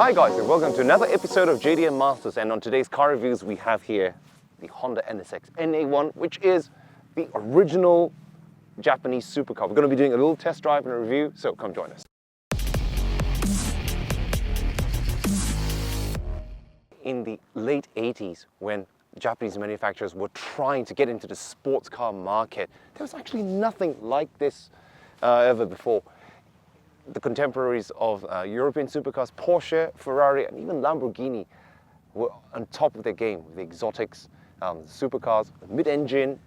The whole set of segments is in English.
Hi guys, and welcome to another episode of JDM Masters, and on today's car reviews we have here the Honda NSX NA1, which is the original Japanese supercar. We're going to be doing a little test drive and a review, so come join us. In the late 80s, when Japanese manufacturers were trying to get into the sports car market, there was actually nothing like this ever before. The contemporaries of European supercars, Porsche, Ferrari, and even Lamborghini were on top of their game with the exotics, supercars, mid-engine,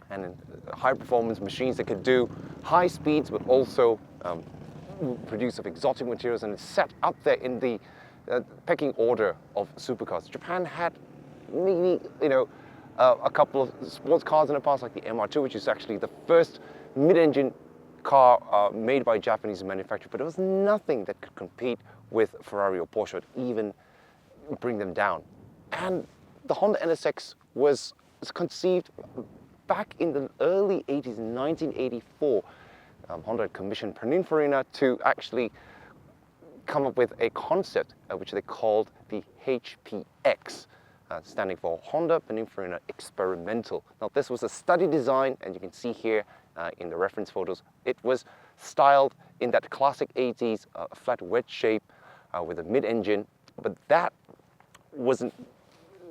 and high-performance machines that could do high speeds, but also produce of exotic materials, and it's set up there in the pecking order of supercars. Japan had maybe, a couple of sports cars in the past, like the MR2, which is actually the first mid-engine car made by a Japanese manufacturer, but there was nothing that could compete with Ferrari or Porsche, or even bring them down. And the Honda NSX was conceived back in the early 80s, in 1984. Honda had commissioned Pininfarina to actually come up with a concept which they called the HPX, standing for Honda Pininfarina Experimental. Now this was a study design, and you can see here in the reference photos, it was styled in that classic 80s flat wedge shape with a mid-engine, but that wasn't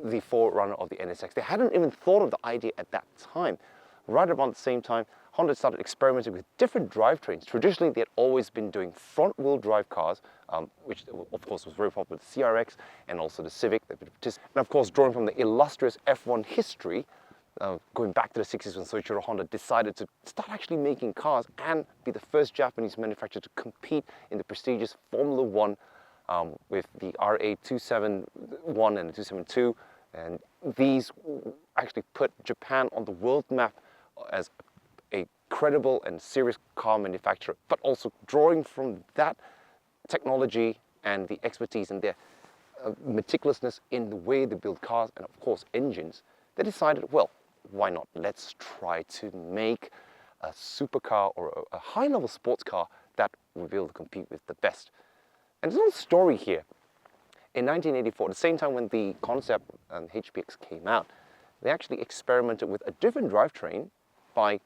the forerunner of the NSX. They hadn't even thought of the idea at that time. Right around the same time, Honda started experimenting with different drivetrains. Traditionally, they had always been doing front-wheel drive cars, which of course was very popular with the CRX and also the Civic. And of course, drawing from the illustrious F1 history, going back to the 60s when Shigeru Honda decided to start actually making cars and be the first Japanese manufacturer to compete in the prestigious Formula One with the RA271 and the 272. And these actually put Japan on the world map as a credible and serious car manufacturer, but also drawing from that technology and the expertise and their meticulousness in the way they build cars and of course engines, they decided, well, why not? Let's try to make a supercar or a high-level sports car that will be able to compete with the best. And there's a little story here. In 1984, at the same time when the concept HPX came out, they actually experimented with a different drivetrain by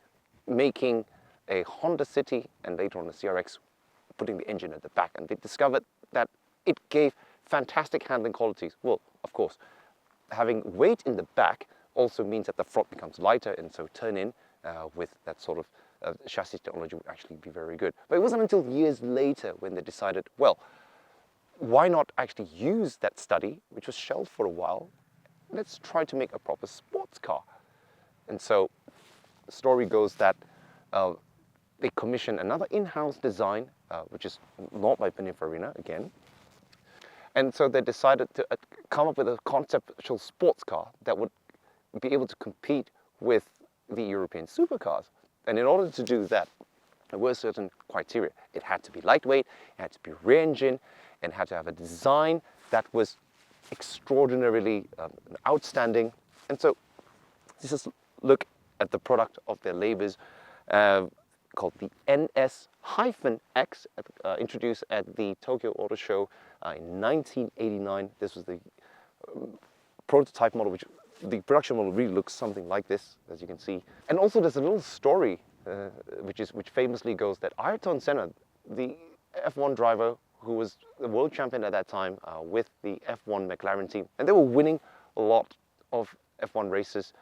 making a Honda City and later on the CRX, putting the engine at the back. And they discovered that it gave fantastic handling qualities. Well, of course, having weight in the back also means that the front becomes lighter, and so turn-in with that sort of chassis technology would actually be very good. But it wasn't until years later when they decided, well, why not actually use that study, which was shelved for a while? Let's try to make a proper sports car. And so the story goes that they commissioned another in-house design, which is not by Pininfarina again. And so they decided to come up with a conceptual sports car that would be able to compete with the European supercars. And in order to do that, there were certain criteria. It had to be lightweight, it had to be rear engine, and had to have a design that was extraordinarily outstanding. And so let's just look at the product of their labors, called the NS-X, introduced at the Tokyo Auto Show in 1989. This was the prototype model, which the production model really looks something like this, as you can see. And also there's a little story which famously goes that Ayrton Senna, the F1 driver who was the world champion at that time with the F1 McLaren team, and they were winning a lot of F1 races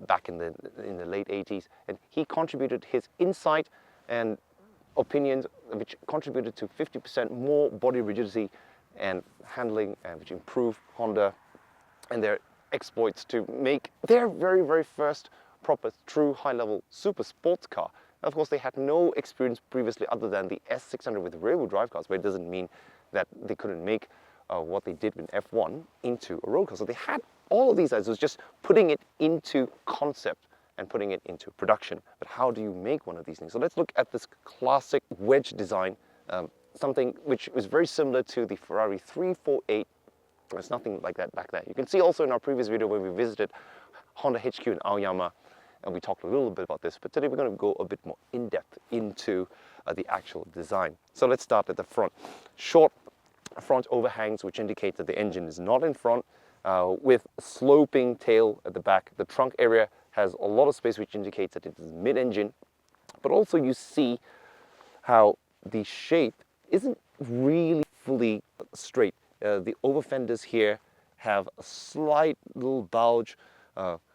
back in the late 80s, and he contributed his insight and opinions, which contributed to 50% more body rigidity and handling, which improved Honda and their exploits to make their very, very first proper, true, high-level super sports car. Of course, they had no experience previously other than the S600 with rear-wheel drive cars, but it doesn't mean that they couldn't make what they did with F1 into a road car. So they had all of these ideas. It was just putting it into concept and putting it into production. But how do you make one of these things? So let's look at this classic wedge design, something which was very similar to the Ferrari 348. There's nothing like that back then. You can see also in our previous video when we visited Honda HQ in Aoyama, and we talked a little bit about this, but today we're going to go a bit more in-depth into the actual design. So let's start at the front. Short front overhangs, which indicate that the engine is not in front, with a sloping tail at the back. The trunk area has a lot of space, which indicates that it is mid-engine. But also you see how the shape isn't really fully straight. The over fenders here have a slight little bulge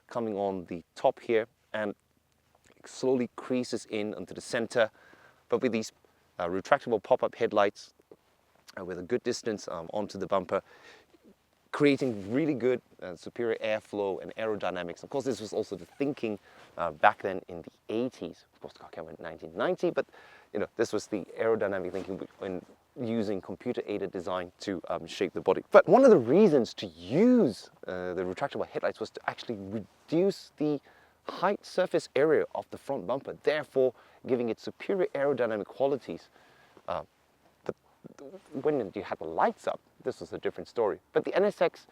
coming on the top here, and it slowly creases in onto the center. But with these retractable pop-up headlights, with a good distance onto the bumper, creating really good superior airflow and aerodynamics. Of course, this was also the thinking back then in the 80s. Of course, the car came in 1990, but this was the aerodynamic thinking when using computer-aided design to shape the body. But one of the reasons to use the retractable headlights was to actually reduce the height surface area of the front bumper, therefore giving it superior aerodynamic qualities. But when you had the lights up, this was a different story. But the NSX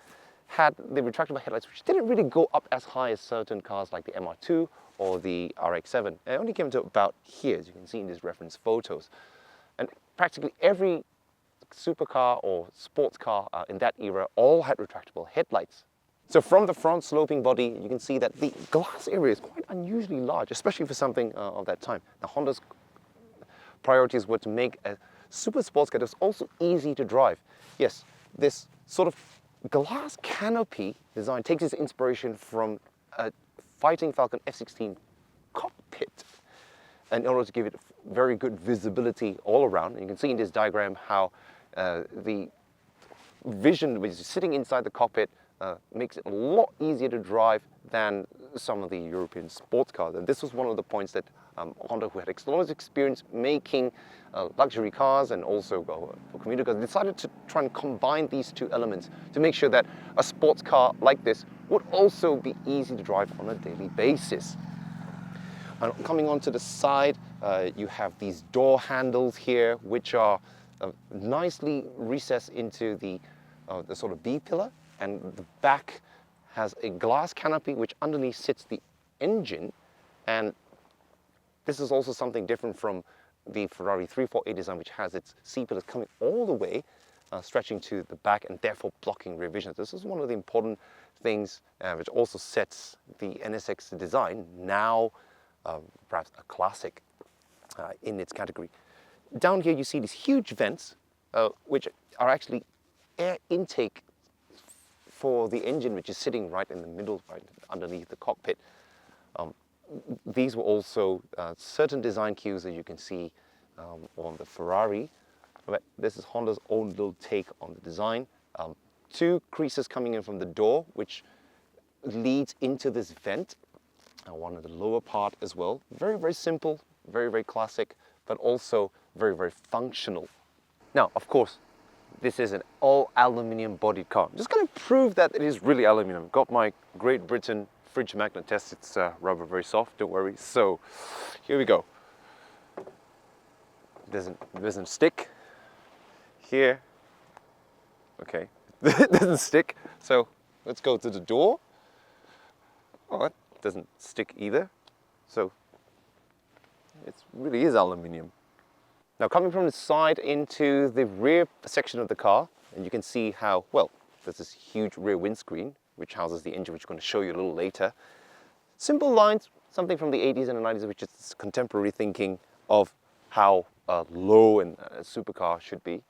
had the retractable headlights, which didn't really go up as high as certain cars like the MR2 or the RX-7. It only came to about here, as you can see in these reference photos. And practically every supercar or sports car in that era all had retractable headlights. So from the front sloping body, you can see that the glass area is quite unusually large, especially for something of that time. Now, Honda's priorities were to make a super sports car that was also easy to drive. Yes, this sort of glass canopy design takes its inspiration from a Fighting Falcon F-16 cockpit, and in order to give it very good visibility all around. And you can see in this diagram how the vision, which is sitting inside the cockpit, makes it a lot easier to drive than some of the European sports cars. And this was one of the points that Honda, who had a lot of experience making luxury cars and also for commuter cars, decided to try and combine these two elements to make sure that a sports car like this would also be easy to drive on a daily basis. And coming onto the side, you have these door handles here, which are nicely recessed into the sort of B pillar, and the back has a glass canopy which underneath sits the engine. And this is also something different from the Ferrari 348 design, which has its C pillars coming all the way, stretching to the back and therefore blocking rear vision. This is one of the important things which also sets the NSX design, now perhaps a classic in its category. Down here you see these huge vents, which are actually air intake for the engine, which is sitting right in the middle, right underneath the cockpit. These were also certain design cues that you can see on the Ferrari. But this is Honda's own little take on the design. Two creases coming in from the door, which leads into this vent. One of the lower part as well. Very, very simple, very, very classic, but also very, very functional. Now, of course, this is an all aluminium bodied car. I'm just going to prove that it is really aluminium. Got my Great Britain fridge magnet test. It's rubber, very soft, don't worry. So here we go. It doesn't stick here. Okay, it doesn't stick. So let's go to the door. Oh, it doesn't stick either. So it really is aluminium. Now coming from the side into the rear section of the car, and you can see how, well, there's this huge rear windscreen which houses the engine, which I'm going to show you a little later. Simple lines, something from the 80s and the 90s, which is contemporary thinking of how low and a supercar should be.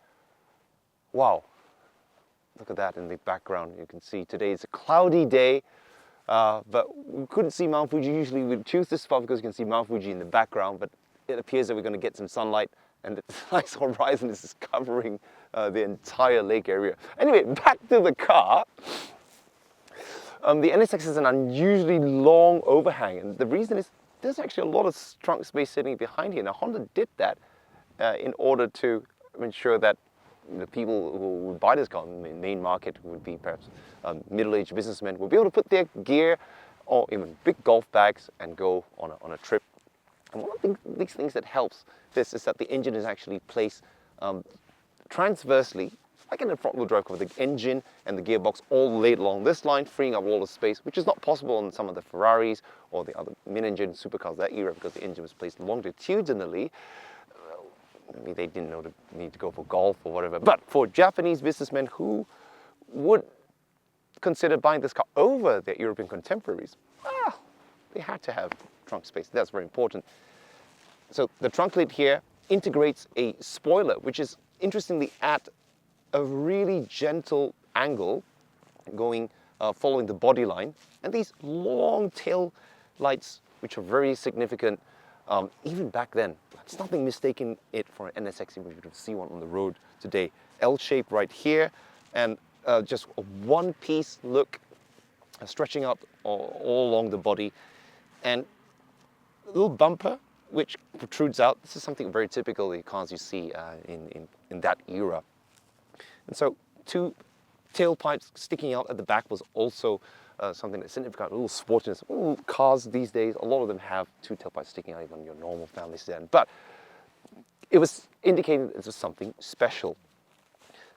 Wow, look at that in the background. You can see today is a cloudy day, but we couldn't see Mount Fuji. Usually we'd choose this spot because you can see Mount Fuji in the background, but it appears that we're going to get some sunlight, and the nice horizon is just covering the entire lake area. Anyway, back to the car. The NSX is an unusually long overhang, and the reason is there's actually a lot of trunk space sitting behind here. Now Honda did that in order to ensure that the people who would buy this car in the main market, who would be perhaps middle-aged businessmen, would be able to put their gear or even big golf bags and go on a trip. And one of these things that helps this is that the engine is actually placed transversely, like in a front-wheel drive car, with the engine and the gearbox all laid along this line, freeing up all the space, which is not possible on some of the Ferraris or the other mid-engine supercars that era because the engine was placed longitudinally. maybe they didn't know the need to go for golf or whatever. But for Japanese businessmen who would consider buying this car over their European contemporaries, they had to have trunk space. That's very important. So the trunk lid here integrates a spoiler, which is interestingly at a really gentle angle going following the body line, and these long tail lights, which are very significant even back then. It's nothing mistaking it for an NSX if we would see one on the road today. L shape right here, and just a one-piece look stretching out all along the body, and a little bumper which protrudes out. This is something very typical in cars you see in that era. And so two tailpipes sticking out at the back was also something that signified a little sportiness. Ooh, cars these days, a lot of them have two tailpipes sticking out even on your normal family sedan. But it was indicating it was something special.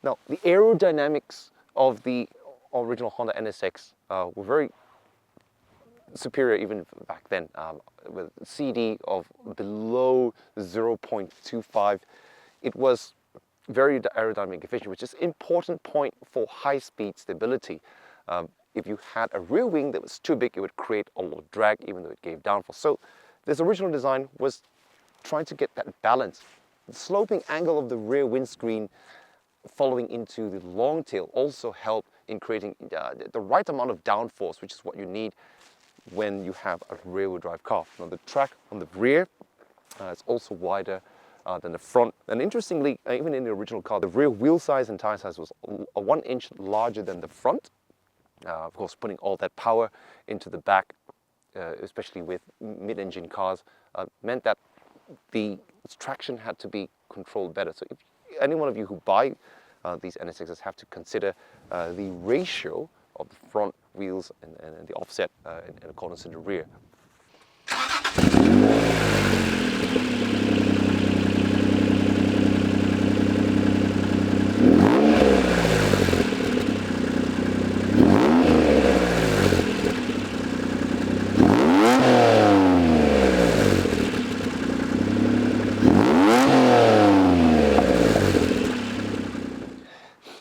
Now, the aerodynamics of the original Honda NSX were very superior even back then, with CD of below 0.25. It was very aerodynamic efficient, which is an important point for high-speed stability. If you had a rear wing that was too big, it would create a lot of drag, even though it gave downforce. So this original design was trying to get that balance. The sloping angle of the rear windscreen following into the long tail also helped in creating the right amount of downforce, which is what you need when you have a rear-wheel drive car. Now the track on the rear is also wider than the front. And interestingly, even in the original car, the rear wheel size and tire size was a 1 inch larger than the front. Of course, putting all that power into the back, especially with mid-engine cars, meant that the traction had to be controlled better. So if any one of you who buy these NSXs have to consider the ratio of the front wheels and the offset in accordance to the rear.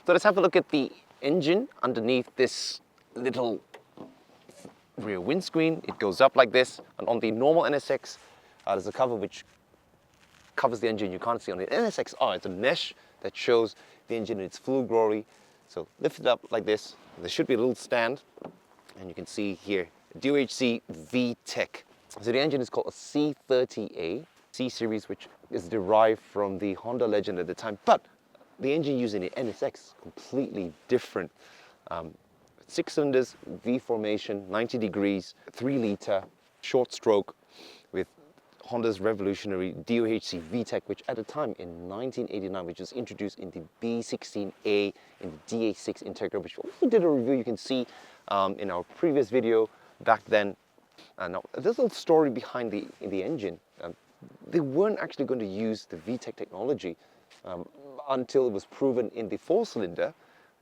So let's have a look at the engine underneath this little rear windscreen. It goes up like this, and on the normal NSX, there's a cover which covers the engine you can't see. On the NSXR, it's a mesh that shows the engine in its full glory. So lift it up like this. There should be a little stand, and you can see here, DOHC VTEC. So the engine is called a C30A, C series, which is derived from the Honda Legend at the time, but the engine used in the NSX, completely different. 6 cylinders, V formation, 90 degrees, 3 litre, short stroke with Honda's revolutionary DOHC VTEC, which at the time in 1989, which was introduced in the B16A in the DA6 Integra, which we also did a review you can see in our previous video back then. Now, there's a little story behind the engine. They weren't actually going to use the VTEC technology until it was proven in the 4-cylinder.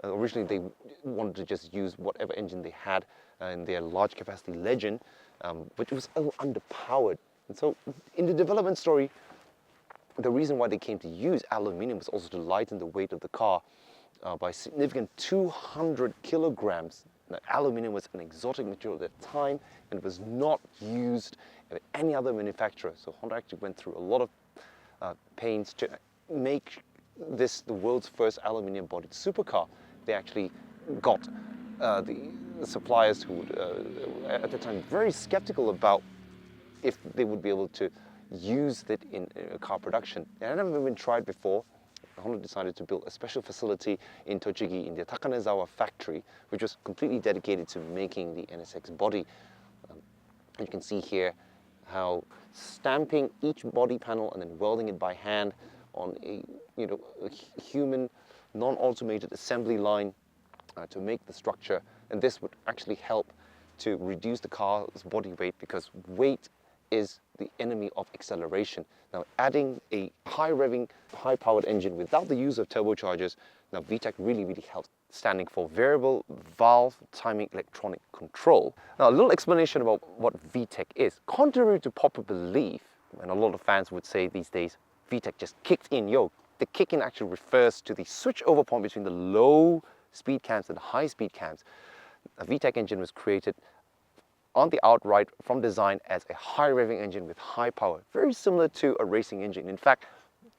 Originally, they wanted to just use whatever engine they had in their large capacity Legend, but it was a little underpowered. And so in the development story, the reason why they came to use aluminium was also to lighten the weight of the car by significant 200 kilograms. Now, aluminium was an exotic material at the time and was not used by any other manufacturer. So Honda actually went through a lot of pains to make this the world's first aluminium bodied supercar. They actually got the suppliers who would, at the time, very skeptical about if they would be able to use it in car production. It had never been tried before. Honda decided to build a special facility in Tochigi in the Takanezawa factory, which was completely dedicated to making the NSX body. You can see here how stamping each body panel and then welding it by hand on a human non-automated assembly line to make the structure, and this would actually help to reduce the car's body weight, because weight is the enemy of acceleration. Now, adding a high-revving, high-powered engine without the use of turbochargers, now VTEC really helped, standing for Variable Valve Timing Electronic Control. Now, a little explanation about what VTEC is. Contrary to popular belief, and a lot of fans would say these days, VTEC just kicked in. The kick in actually refers to the switch over point between the low speed cams and the high speed cams. A VTEC engine was created on the outright from design as a high revving engine with high power, very similar to a racing engine. In fact,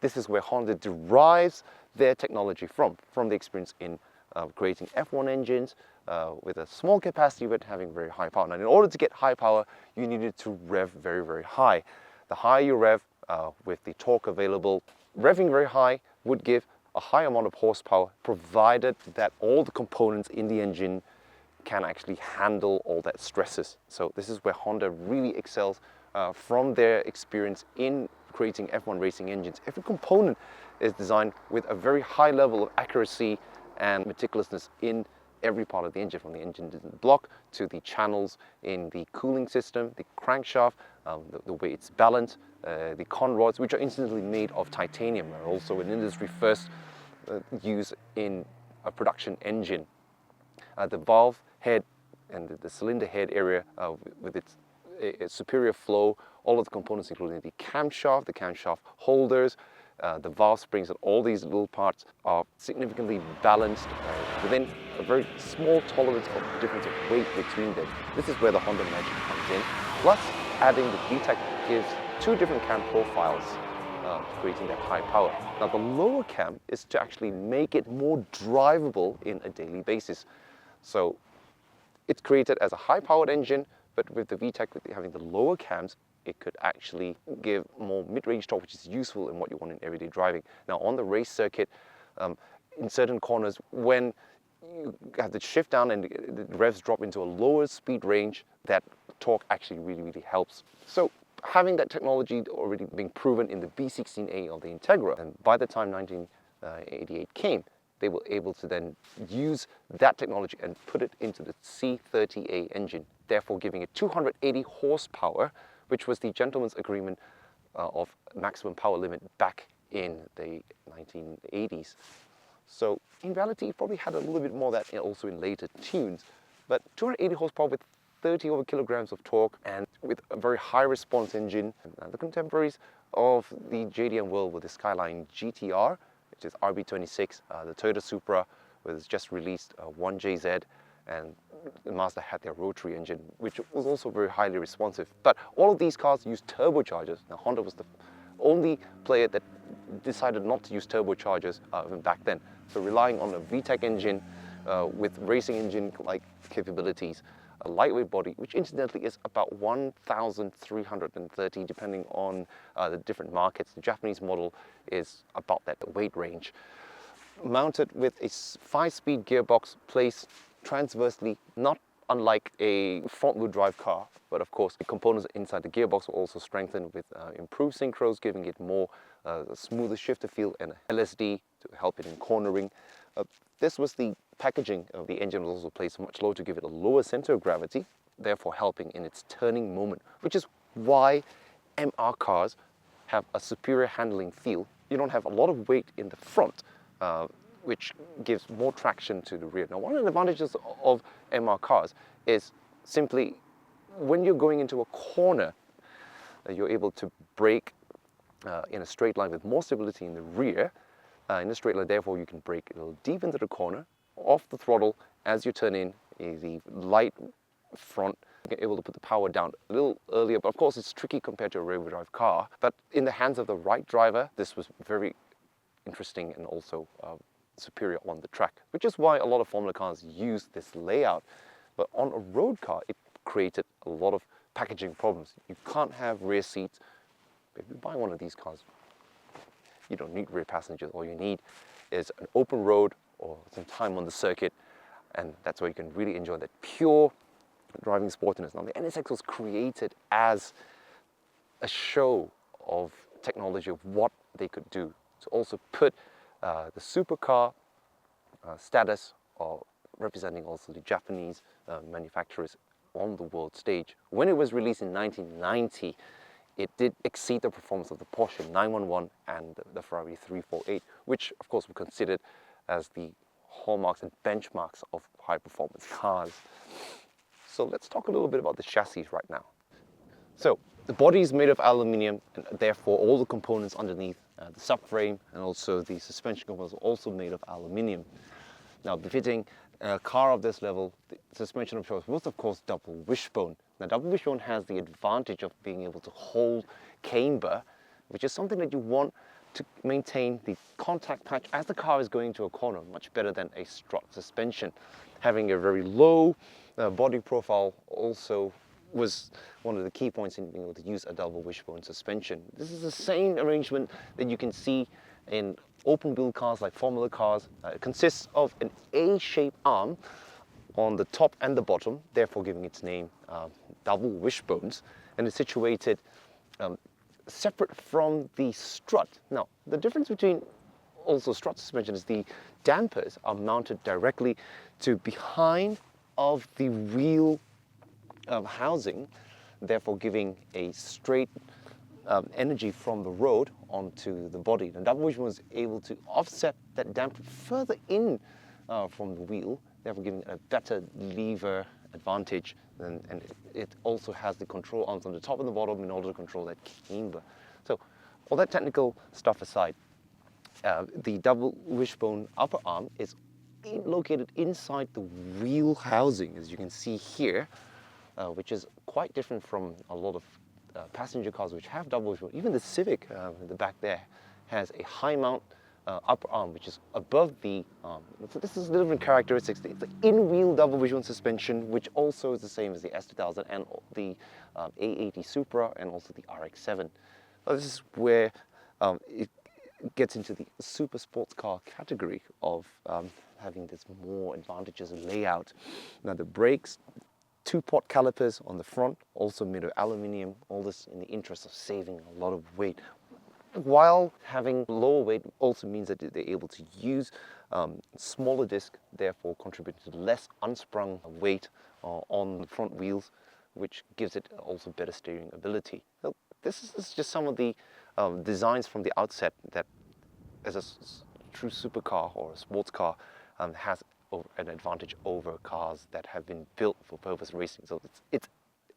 this is where Honda derives their technology from the experience in creating F1 engines with a small capacity but having very high power. Now, in order to get high power, you needed to rev very, very high. The higher you rev with the torque available, revving very high would give a high amount of horsepower, provided that all the components in the engine can actually handle all that stresses. So this is where Honda really excels from their experience in creating F1 racing engines. Every component is designed with a very high level of accuracy and meticulousness in every part of the engine, from the engine block to the channels in the cooling system, the crankshaft, the way it's balanced, the con rods, which are incidentally made of titanium, are also an industry first use in a production engine. The valve head and the cylinder head area with its superior flow, all of the components including the camshaft holders, the valve springs, and all these little parts are significantly balanced within a very small tolerance of difference of weight between them. This is where the Honda magic comes in. Plus, adding the VTEC gives two different cam profiles, creating that high power. Now, the lower cam is to actually make it more drivable in a daily basis. So it's created as a high-powered engine, but with the VTEC, with having the lower cams, it could actually give more mid-range torque, which is useful in what you want in everyday driving. Now, on the race circuit, in certain corners, when you have to shift down and the revs drop into a lower speed range, that torque actually really, really helps. So having that technology already being proven in the B16A of the Integra, and by the time 1988 came, they were able to then use that technology and put it into the C30A engine, therefore giving it 280 horsepower, which was the gentleman's agreement of maximum power limit back in the 1980s. So in reality, it probably had a little bit more of that also in later tunes, but 280 horsepower with 30 over kilograms of torque and with a very high response engine. The contemporaries of the JDM world were the Skyline GTR, which is RB26, the Toyota Supra was just released 1JZ, and Mazda had their rotary engine, which was also very highly responsive. But all of these cars used turbochargers. Now, Honda was the only player that decided not to use turbochargers even back then. So relying on a VTEC engine with racing engine-like capabilities, a lightweight body, which incidentally is about 1,330 depending on the different markets. The Japanese model is about that weight range. Mounted with a 5-speed gearbox placed transversely, not unlike a front-wheel drive car, but of course the components inside the gearbox were also strengthened with improved synchros, giving it more smoother shifter feel, and LSD to help it in cornering. This was the packaging of the engine was also placed much lower to give it a lower center of gravity, therefore helping in its turning moment, which is why MR cars have a superior handling feel. You don't have a lot of weight in the front, which gives more traction to the rear. Now, one of the advantages of MR cars is simply when you're going into a corner, you're able to brake in a straight line with more stability in the rear. In a straight line, therefore, you can brake a little deep into the corner, off the throttle as you turn in the light front. You're able to put the power down a little earlier, but of course it's tricky compared to a rear-wheel drive car. But in the hands of the right driver, this was very interesting and also superior on the track, which is why a lot of Formula cars use this layout. But on a road car, it created a lot of packaging problems. You can't have rear seats. If you buy one of these cars, you don't need rear passengers. All you need is an open road or some time on the circuit, and that's where you can really enjoy that pure driving sportiness. Now, the NSX was created as a show of technology of what they could do to also put the supercar status of representing also the Japanese manufacturers on the world stage. When it was released in 1990, it did exceed the performance of the Porsche 911 and the Ferrari 348, which of course were considered as the hallmarks and benchmarks of high-performance cars. So let's talk a little bit about the chassis right now. So the body is made of aluminium, and therefore all the components underneath The subframe and also the suspension was also made of aluminium. Now, befitting a car of this level, the suspension of choice was of course double wishbone. Now, double wishbone has the advantage of being able to hold camber, which is something that you want to maintain the contact patch as the car is going to a corner, much better than a strut suspension. Having a very low body profile also was one of the key points in being able to use a double wishbone suspension. This is the same arrangement that you can see in open wheel cars like Formula cars. It consists of an A-shaped arm on the top and the bottom, therefore giving its name double wishbones, and it's situated separate from the strut. Now, the difference between also strut suspension is the dampers are mounted directly to behind of the wheel housing, therefore giving a straight energy from the road onto the body. The double wishbone was able to offset that damper further in from the wheel, therefore giving a better lever advantage, and it also has the control arms on the top and the bottom in order to control that camber. So all that technical stuff aside, the double wishbone upper arm is located inside the wheel housing, as you can see here, which is quite different from a lot of passenger cars which have double wishbone. Even the Civic in the back there has a high mount upper arm, which is above the arm. So this is different characteristics. It's the in-wheel double wishbone suspension, which also is the same as the S2000 and the A80 Supra and also the RX-7. Well, this is where it gets into the super sports car category of having this more advantageous layout. Now the brakes, 2-pot calipers on the front, also made of aluminium, all this in the interest of saving a lot of weight. While having lower weight also means that they're able to use smaller disc, therefore contributing to less unsprung weight on the front wheels, which gives it also better steering ability. So this is just some of the designs from the outset that, as a true supercar or a sports car, has an advantage over cars that have been built for purpose racing. So it's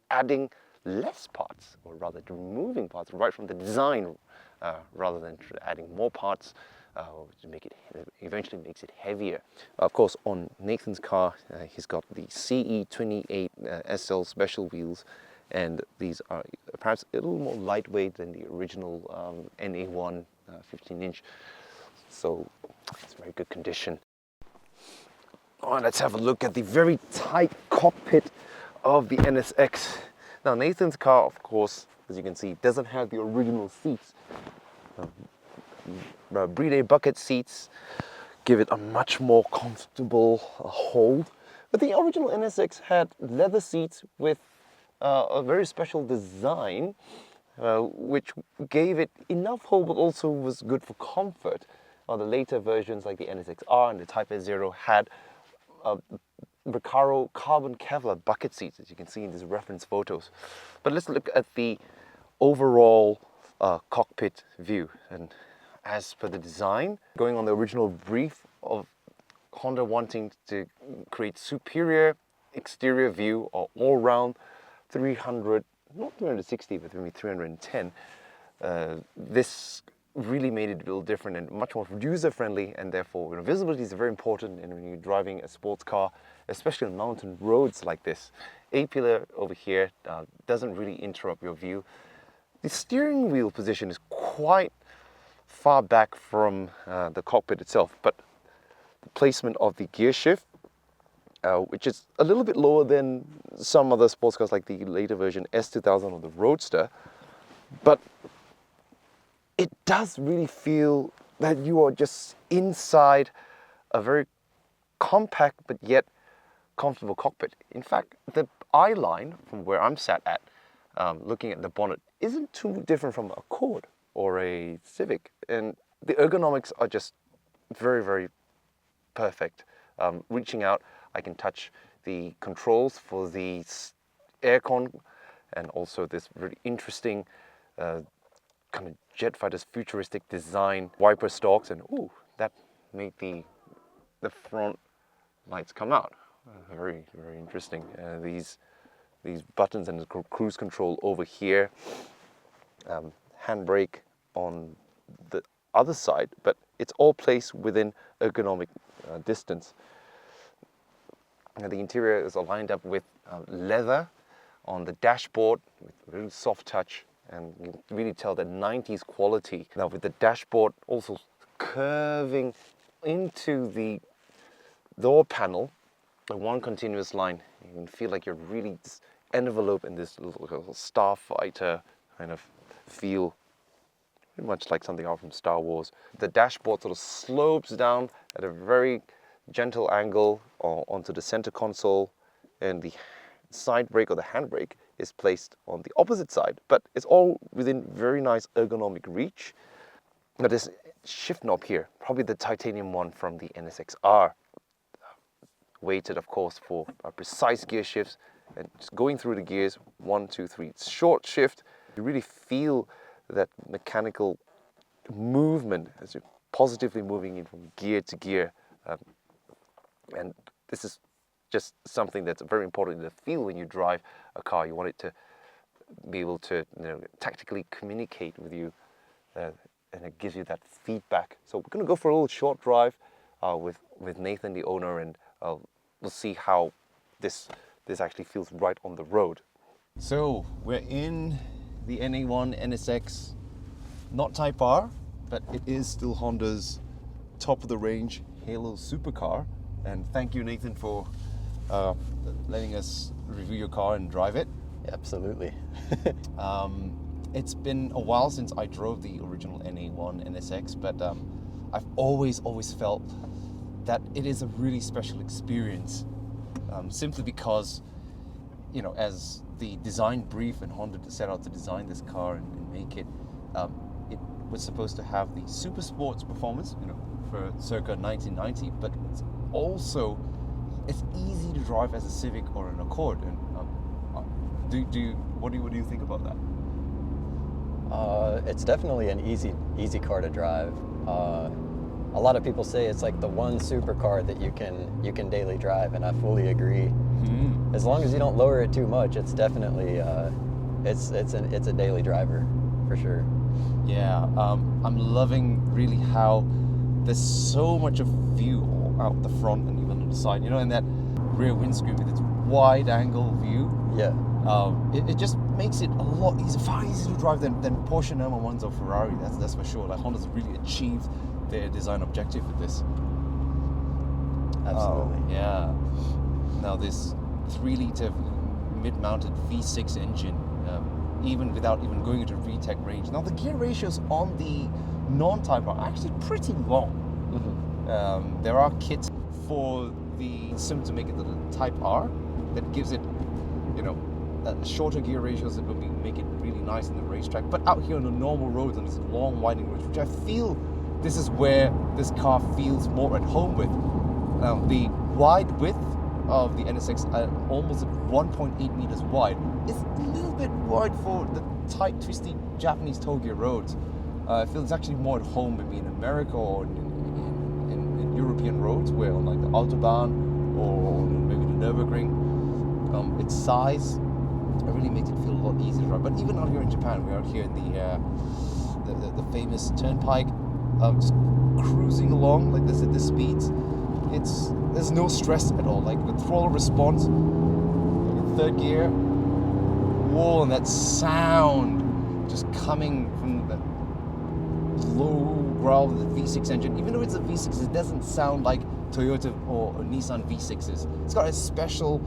adding less parts, or rather removing parts right from the design, rather than adding more parts to make it, eventually makes it heavier. Of course, on Nathan's car, he's got the CE28 SL special wheels, and these are perhaps a little more lightweight than the original NA1 15-inch. So it's very good condition. All right, let's have a look at the very tight cockpit of the NSX. Now, Nathan's car, of course, as you can see, doesn't have the original seats. Bride bucket seats give it a much more comfortable hold. But the original NSX had leather seats with a very special design, which gave it enough hold, but also was good for comfort. The later versions, like the NSX-R and the Type S0, had Recaro carbon Kevlar bucket seats, as you can see in these reference photos. But let's look at the overall cockpit view. And as per the design, going on the original brief of Honda wanting to create superior exterior view or all-round 300, not 360, but maybe 310, this really made it a little different and much more user-friendly, and therefore visibility is very important. And when you're driving a sports car, especially on mountain roads like this, A-pillar over here doesn't really interrupt your view. The steering wheel position is quite far back from the cockpit itself, but the placement of the gear shift, which is a little bit lower than some other sports cars like the later version S2000 or the Roadster, but it does really feel that you are just inside a very compact but yet comfortable cockpit. In fact, the eye line from where I'm sat at, looking at the bonnet, isn't too different from a Accord or a Civic, and the ergonomics are just very, very perfect. Reaching out, I can touch the controls for the aircon, and also this really interesting kind of jet fighter's futuristic design wiper stalks, and ooh, that made the front lights come out. Very, very interesting. These buttons and the cruise control over here, handbrake on the other side, but it's all placed within ergonomic distance. And the interior is lined up with leather on the dashboard with really soft touch, and you can really tell that 90s quality. Now with the dashboard also curving into the door panel in one continuous line, you can feel like you're really enveloped in this little starfighter kind of feel, pretty much like something out from Star Wars. The dashboard sort of slopes down at a very gentle angle onto the center console, and the side brake or the handbrake is placed on the opposite side, but it's all within very nice ergonomic reach. Now this shift knob here, probably the titanium one from the NSX-R, weighted of course for precise gear shifts and just going through the gears, 1, 2, 3. It's short shift. You really feel that mechanical movement as you're positively moving in from gear to gear. And this is just something that's very important to feel when you drive a car. You want it to be able to, tactically communicate with you, and it gives you that feedback. So we're going to go for a little short drive with Nathan, the owner, and we'll see how this actually feels right on the road. So we're in the NA1 NSX, not Type R, but it is still Honda's top of the range Halo supercar. And thank you, Nathan, for letting us review your car and drive it. Absolutely. It's been a while since I drove the original NA1 NSX, but I've always felt that it is a really special experience, simply because, as the design brief and Honda set out to design this car and make it, it was supposed to have the super sports performance, for circa 1990, but it's easy to drive as a Civic or an Accord. And what do you think about that? It's definitely an easy car to drive. A lot of people say it's like the one supercar that you can daily drive, and I fully agree. Mm-hmm. As long as you don't lower it too much, it's definitely it's a daily driver for sure. Yeah, I'm loving really how there's so much of view out the front and even on the side, and that rear windscreen with its wide angle view. Yeah. It just makes it a lot easier, far easier to drive than Porsche 911s or Ferrari. That's for sure. Like Honda's really achieved their design objective with this. Absolutely. Yeah. Now this 3-liter mid-mounted V6 engine, even without even going into VTEC range. Now the gear ratios on the non-Type are actually pretty long. Mm-hmm. There are kits for the Sim to make it the Type R that gives it, shorter gear ratios that will make it really nice in the racetrack. But out here on the normal roads, on these long winding roads, which I feel this is where this car feels more at home with. The wide width of the NSX, almost 1.8 meters wide, is a little bit wide for the tight, twisty Japanese toe gear roads. I feel it's actually more at home maybe in America or in European roads, where on like the Autobahn or maybe the Nürburgring, its size really makes it feel a lot easier to drive. But even out here in Japan, we're out here in the famous turnpike, just cruising along like this at the speeds. There's no stress at all. Like the throttle response, in third gear, whoa, and that sound just coming from that low growl of the V6 engine. Even though it's a V6, it doesn't sound like Toyota or Nissan V6s. It's got a special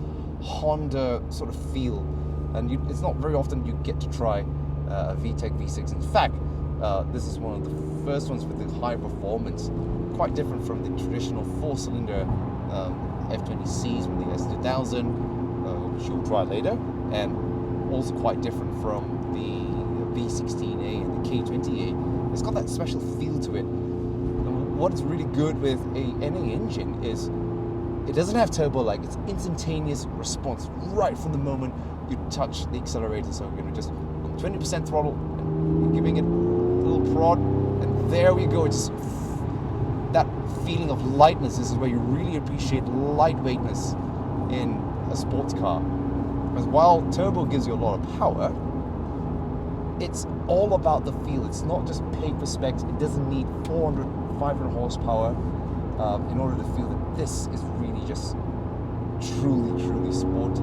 Honda sort of feel, and it's not very often you get to try a VTEC V6. In fact, this is one of the first ones with the high performance, quite different from the traditional 4-cylinder F20Cs with the S2000, which you'll try later, and also quite different from the B16A and the K20A. It's got that special feel to it. And what is really good with a NA engine is it doesn't have turbo lag. It's instantaneous response right from the moment you touch the accelerator. So we're just on 20% throttle, and giving it a little prod, and there we go. It's that feeling of lightness. This is where you really appreciate lightweightness in a sports car. Because while turbo gives you a lot of power, it's all about the feel. It's not just paper specs. It doesn't need 400, 500 horsepower in order to feel that this is really just truly, truly sporty.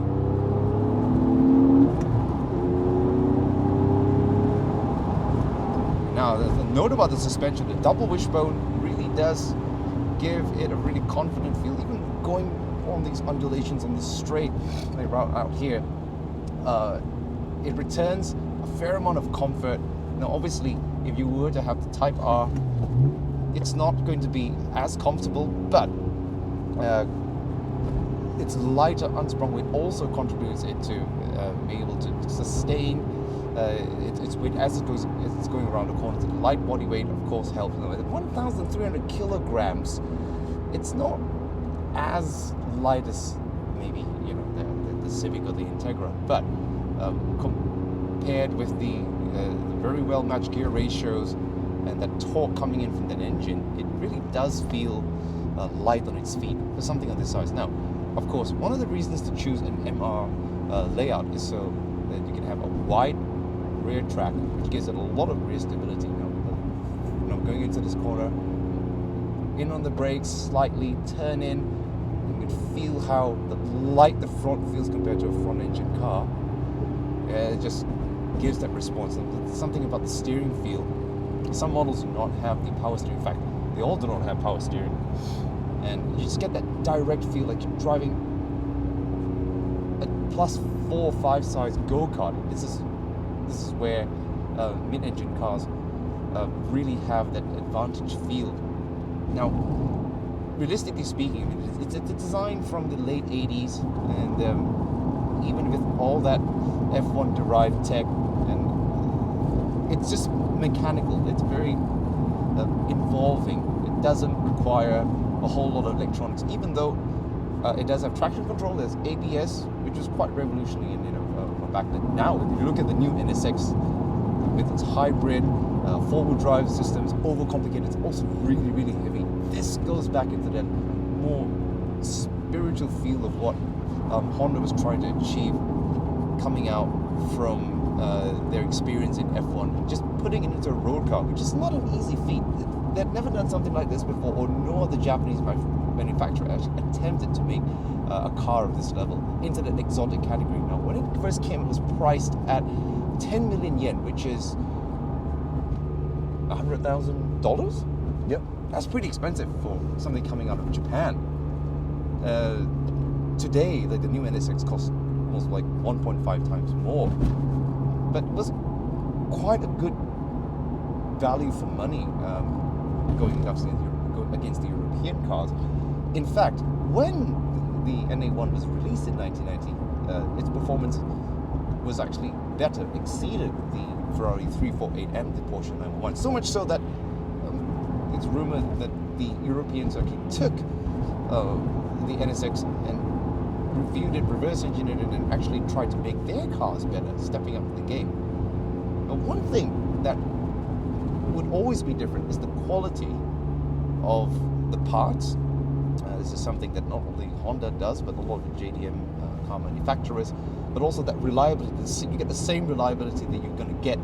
Now, the note about the suspension, the double wishbone really does give it a really confident feel. Even going on these undulations on the straight route out here, it returns a fair amount of comfort. Now, obviously, if you were to have the Type R, it's not going to be as comfortable, but its lighter unsprung weight also contributes it to be able to sustain its weight as it's going around the corner. The light body weight, of course, helps. At 1,300 kilograms, it's not as light as maybe the Civic or the Integra, but compared with the very well matched gear ratios and that torque coming in from that engine, it really does feel light on its feet for something of this size. Now, of course, one of the reasons to choose an MR layout is so that you can have a wide rear track, which gives it a lot of rear stability. Going into this corner, in on the brakes, slightly turn in, you can feel how light the front feels compared to a front engine car. It just gives that response. There's something about the steering feel. Some models do not have the power steering. In fact, they all do not have power steering. And you just get that direct feel like you're driving a plus 4 or 5 size go-kart. This is where mid-engine cars really have that advantage feel. Now, realistically speaking, it's a design from the late 80s, and even with all that F1 derived tech, and it's just mechanical. It's very involving. It doesn't require a whole lot of electronics, even though it does have traction control. There's ABS, which was quite revolutionary from back then. Now, if you look at the new NSX with its hybrid four-wheel drive systems, overcomplicated, it's also really, really heavy. This goes back into that more spiritual feel of what Honda was trying to achieve coming out from their experience in F1, just putting it into a road car, which is not an easy feat. They'd never done something like this before, or no other Japanese manufacturer actually attempted to make a car of this level into the exotic category. Now, when it first came, it was priced at 10 million yen, which is $100,000? Yep. That's pretty expensive for something coming out of Japan. Today, like the new NSX costs almost like 1.5 times more, but it was quite a good value for money going against the European cars. In fact, when the NA1 was released in 1990, its performance was actually better, exceeded the Ferrari 348 and the Porsche 911. So much so that it's rumored that the Europeans actually took the NSX and reviewed it, reverse engineered it, and actually tried to make their cars better, stepping up the game. But one thing that would always be different is the quality of the parts. This is something that not only Honda does, but a lot of the JDM car manufacturers, but also that reliability. You get the same reliability that you're going to get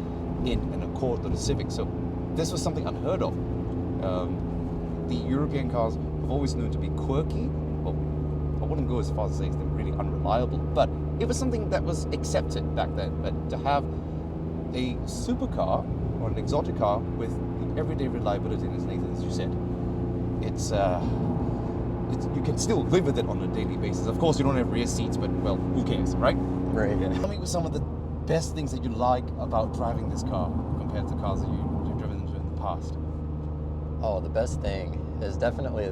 in an Accord or a Civic. So this was something unheard of. The European cars have always known to be quirky. Well, I wouldn't go as far as saying they're really unreliable, but it was something that was accepted back then. But to have a supercar or an exotic car with the everyday reliability, as Nathan, as you said, it's you can still live with it on a daily basis. Of course, you don't have rear seats, but well, who cares, right? Right. Yeah. Tell me some of the best things that you like about driving this car compared to cars that you've driven into in the past. Oh, the best thing is definitely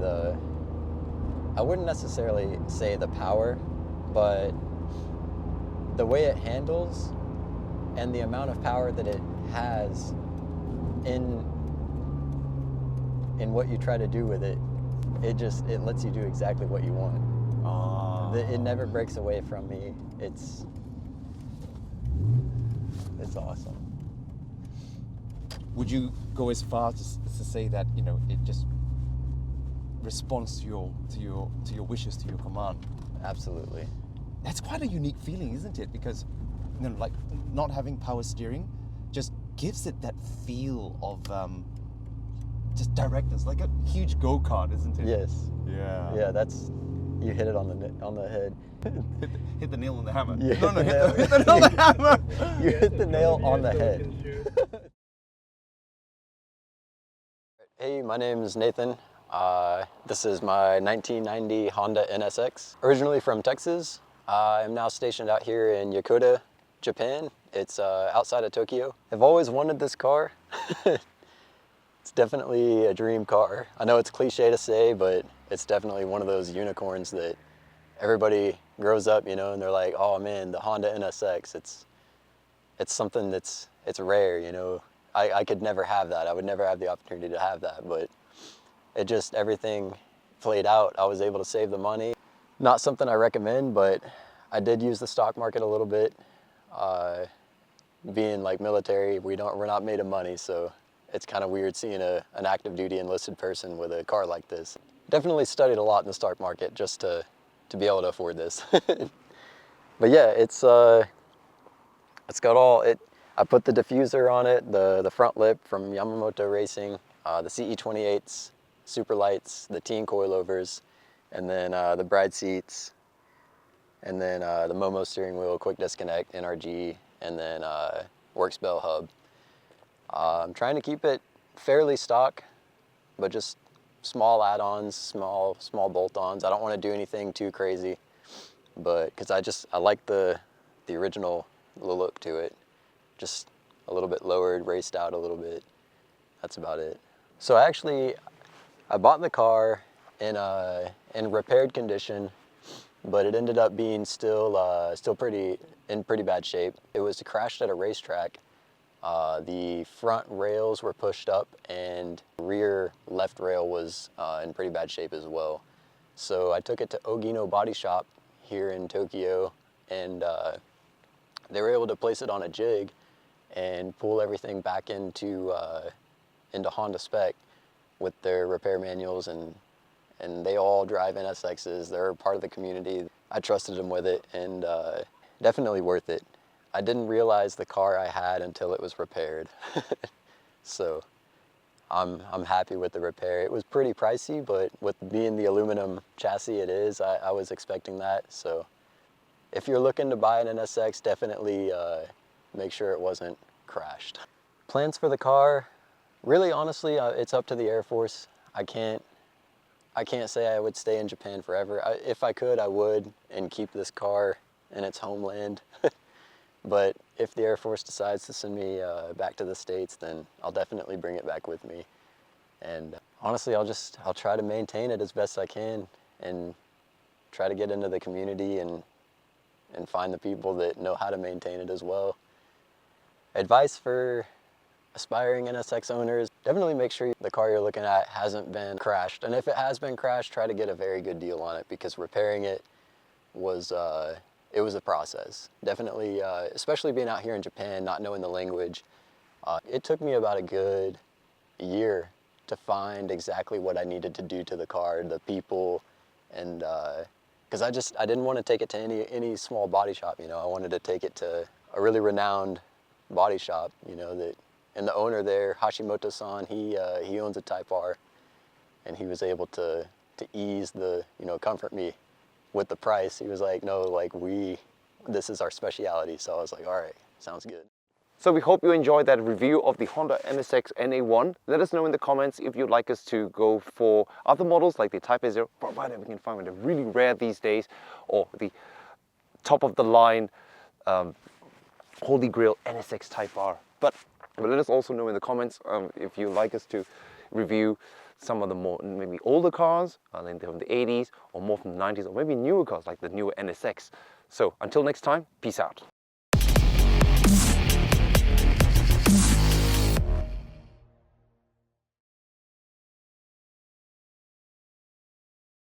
I wouldn't necessarily say the power, but the way it handles and the amount of power that it has in what you try to do with it. It lets you do exactly what you want. It never breaks away from me. It's awesome. Would you go as far to say that it just responds to your wishes, to your command? Absolutely. That's quite a unique feeling, isn't it? Because like not having power steering just gives it that feel of just directness, like a huge go-kart, isn't it? Yes. Yeah. Yeah, that's, you hit it on the head. Hit the nail on the hammer. You No, hit hit the the nail on the hammer. You hit the nail on the head. Hey, my name is Nathan. This is my 1990 Honda NSX. Originally from Texas, I'm now stationed out here in Yokota, Japan. It's outside of Tokyo. I've always wanted this car. It's definitely a dream car. I know it's cliche to say, but it's definitely one of those unicorns that everybody grows up, you know, and they're like, oh man, the Honda NSX. It's something it's rare, you know. I could never have that. I would never have the opportunity to have that, but it just, everything played out. I was able to save the money. Not something I recommend, but I did use the stock market a little bit. Being like military, we're not made of money, so it's kind of weird seeing an active duty enlisted person with a car like this. Definitely studied a lot in the stock market just to be able to afford this. But yeah, it's got all it. I put the diffuser on it, the front lip from Yamamoto Racing, the CE28s, super lights, the teen coilovers, and then the bride seats, and then the Momo steering wheel, quick disconnect, NRG, and then Works Bell hub. I'm trying to keep it fairly stock, but just small add-ons, small bolt-ons. I don't want to do anything too crazy, but because I like the original look to it. Just a little bit lowered, raced out a little bit. That's about it. So I bought the car in repaired condition, but it ended up being still in pretty bad shape. It was crashed at a racetrack. The front rails were pushed up and rear left rail was in pretty bad shape as well. So I took it to Ogino Body Shop here in Tokyo, and they were able to place it on a jig and pull everything back into Honda spec with their repair manuals, and they all drive NSXs. They're part of the community. I trusted them with it, and definitely worth it. I didn't realize the car I had until it was repaired. So I'm happy with the repair. It was pretty pricey, but with being the aluminum chassis it is, I was expecting that. So if you're looking to buy an NSX, definitely make sure it wasn't crashed. Plans for the car, really honestly, it's up to the Air Force. I can't say I would stay in Japan forever. If I could, I would, and keep this car in its homeland. But if the Air Force decides to send me back to the States, then I'll definitely bring it back with me. And honestly, I'll try to maintain it as best I can and try to get into the community and find the people that know how to maintain it as well. Advice for aspiring NSX owners, definitely make sure the car you're looking at hasn't been crashed. And if it has been crashed, try to get a very good deal on it, because repairing it was a process. Definitely, especially being out here in Japan, not knowing the language. It took me about a good year to find exactly what I needed to do to the car, the people, and because I didn't want to take it to any small body shop, you know. I wanted to take it to a really renowned body shop, you know, and the owner there, Hashimoto-san, he owns a Type R, and he was able to ease comfort me with the price. He was like, no, like this is our specialty. So I was like, all right, sounds good. So we hope you enjoyed that review of the Honda NSX NA1. Let us know in the comments if you'd like us to go for other models like the Type A0, provided we can find one. They're really rare these days, or the top of the line Holy Grail NSX Type R. But let us also know in the comments if you'd like us to review some of the more maybe older cars, like from the 80s or more from the 90s, or maybe newer cars like the newer NSX. So until next time, peace out.